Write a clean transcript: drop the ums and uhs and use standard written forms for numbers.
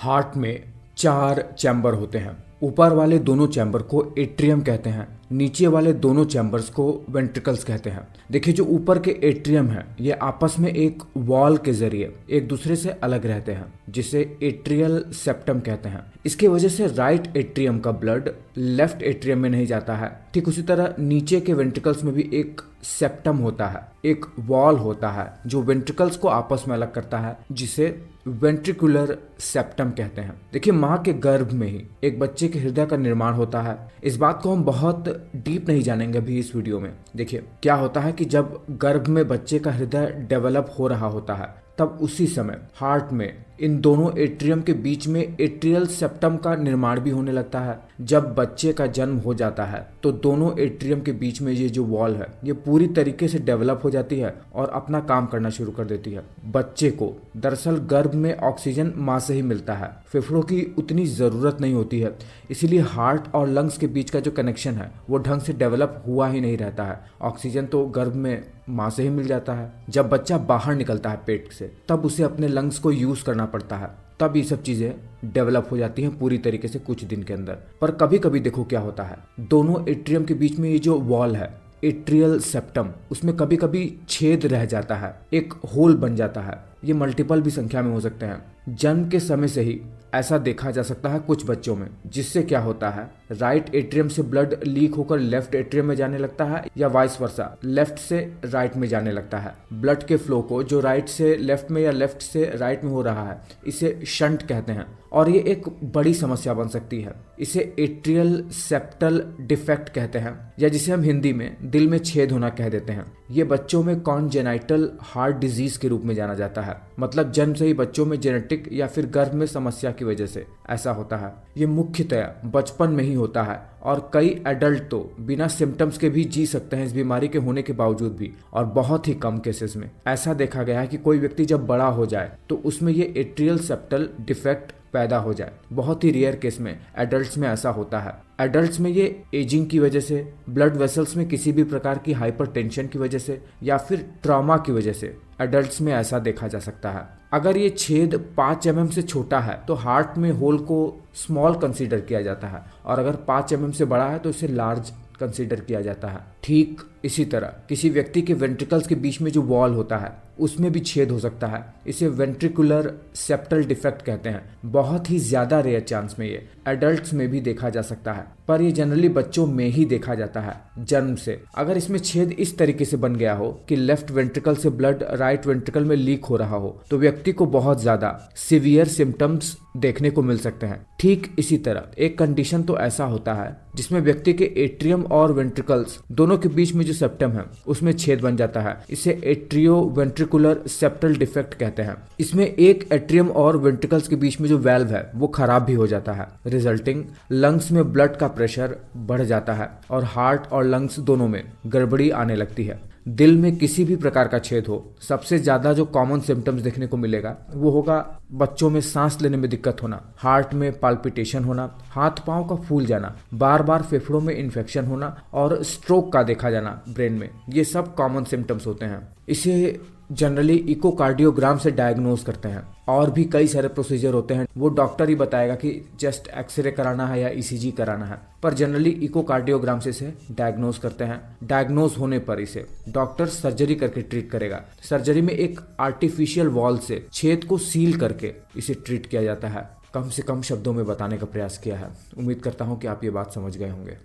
Heart में चार chamber होते हैं। ऊपर वाले दोनों चैम्बर को एट्रियम कहते हैं, नीचे वाले दोनों चैम्बर्स को वेंट्रिकल्स कहते हैं। देखिए, जो ऊपर के एट्रियम है ये आपस में एक वॉल के जरिए एक दूसरे से अलग रहते हैं, जिसे एट्रियल सेप्टम कहते हैं। इसकी वजह से राइट एट्रियम का ब्लड लेफ्ट एट्रियम में नहीं जाता है। ठीक उसी तरह नीचे के वेंट्रिकल्स में भी एक सेप्टम होता है, एक वॉल होता है जो वेंट्रिकल्स को आपस में अलग करता है, जिसे वेंट्रिकुलर सेप्टम कहते हैं। देखिए, माँ के गर्भ में ही एक बच्चे के हृदय का निर्माण होता है। इस बात को हम बहुत डीप नहीं जानेंगे अभी इस वीडियो में। देखिए, क्या होता है कि जब गर्भ में बच्चे का हृदय डेवलप हो रहा होता है, तब उसी समय हार्ट में इन दोनों एट्रियम के बीच में एट्रियल सेप्टम का निर्माण भी होने लगता है। जब बच्चे का जन्म हो जाता है तो दोनों एट्रियम के बीच में ये जो वॉल है ये पूरी तरीके से डेवलप हो जाती है और अपना काम करना शुरू कर देती है। बच्चे को दरअसल गर्भ में ऑक्सीजन माँ से ही मिलता है, फेफड़ों की उतनी ज़रूरत नहीं होती है, इसीलिए हार्ट और लंग्स के बीच का जो कनेक्शन है वो ढंग से डेवलप हुआ ही नहीं रहता है। ऑक्सीजन तो गर्भ में माँ से ही मिल जाता है। जब बच्चा बाहर निकलता है पेट से, तब उसे अपने लंग्स को यूज़ करना पड़ता है, तब ये सब चीज़ें डेवलप हो जाती हैं पूरी तरीके से कुछ दिन के अंदर। पर कभी कभी देखो क्या होता है, दोनों एट्रियम के बीच में ये जो वॉल है एट्रियल सेप्टम, उसमें कभी कभी छेद रह जाता है, एक होल बन जाता है। ये मल्टीपल भी संख्या में हो सकते हैं। जन्म के समय से ही ऐसा देखा जा सकता है कुछ बच्चों में, जिससे क्या होता है, राइट एट्रियम से ब्लड लीक होकर लेफ्ट एट्रियम में जाने लगता है, या वाइस वर्सा लेफ्ट से राइट में जाने लगता है। ब्लड के फ्लो को जो राइट से लेफ्ट में या लेफ्ट से राइट में हो रहा है, इसे शंट कहते हैं, और ये एक बड़ी समस्या बन सकती है। इसे एट्रियल सेप्टल डिफेक्ट कहते हैं, या जिसे हम हिंदी में दिल में छेद होना कह देते हैं। ये बच्चों में कॉन्जेनाइटल हार्ट डिजीज के रूप में जाना जाता है। मतलब जन्म से ही बच्चों में जेनेटिक या फिर गर्भ में समस्या की वजह से ऐसा होता है। ये मुख्यतया बचपन में ही होता है, और कई एडल्ट तो बिना सिम्टम्स के भी जी सकते हैं इस बीमारी के होने के बावजूद भी, और बहुत ही कम केसेस में ऐसा देखा गया है कि कोई व्यक्ति जब बड़ा हो जाए तो उसमें ये एट्रियल सेप्टल डिफेक्ट पैदा हो जाए। बहुत ही रेयर केस में एडल्ट्स में ऐसा होता है। एडल्ट्स में ये एजिंग की वजह से, ब्लड वेसल्स में किसी भी प्रकार की हाइपरटेंशन की वजह से, या फिर ट्रॉमा की वजह से एडल्ट्स में ऐसा देखा जा सकता है। अगर ये छेद 5 mm से छोटा है तो हार्ट में होल को स्मॉल कंसीडर किया जाता है, और अगर 5 mm से बड़ा है तो इसे लार्ज कंसीडर किया जाता है। ठीक इसी तरह किसी व्यक्ति के वेंट्रिकल्स के बीच में जो वॉल होता है उसमें भी छेद हो सकता है। इसे वेंट्रिकुलर सेप्टल डिफेक्ट कहते हैं। बहुत ही ज्यादा रेयर चांस में ये एडल्ट्स में भी देखा जा सकता है, पर ये जनरली बच्चों में ही देखा जाता है जन्म से। अगर इसमें छेद इस तरीके से बन गया हो कि लेफ्ट वेंट्रिकल से ब्लड राइट वेंट्रिकल में लीक हो रहा हो, तो व्यक्ति को बहुत ज्यादा सीवियर सिम्टम्स देखने को मिल सकते हैं। ठीक इसी तरह एक कंडीशन तो ऐसा होता है जिसमें व्यक्ति के एट्रियम और वेंट्रिकल्स दोनों के बीच में जो सेप्टम है उसमें छेद बन जाता है। इसे एट्रियो वेंट्रिकुलर सेप्टल डिफेक्ट कहते हैं। इसमें एक एट्रियम और वेंट्रिकल्स के बीच में जो वेल्व है वो खराब भी हो जाता है, रिजल्टिंग लंग्स में ब्लड का प्रेशर बढ़ जाता है और हार्ट और लंग्स दोनों में गड़बड़ी आने लगती है। दिल में किसी भी प्रकार का छेद हो, सबसे ज्यादा जो कॉमन सिम्टम्स देखने को मिलेगा वो होगा बच्चों में सांस लेने में दिक्कत होना, हार्ट में पाल्पिटेशन होना, हाथ पांव का फूल जाना, बार बार फेफड़ों में इन्फेक्शन होना, और स्ट्रोक का देखा जाना ब्रेन में। ये सब कॉमन सिम्टम्स होते हैं। इसे जनरली इकोकार्डियोग्राम से डायग्नोज करते हैं, और भी कई सारे प्रोसीजर होते हैं, वो डॉक्टर ही बताएगा कि जस्ट एक्सरे कराना है या ईसीजी कराना है, पर जनरली इकोकार्डियोग्राम से इसे डायग्नोज करते हैं। डायग्नोज होने पर इसे डॉक्टर सर्जरी करके ट्रीट करेगा। सर्जरी में एक आर्टिफिशियल वॉल से छेद को सील करके इसे ट्रीट किया जाता है। कम से कम शब्दों में बताने का प्रयास किया है। उम्मीद करता हूँ कि आप ये बात समझ गए होंगे।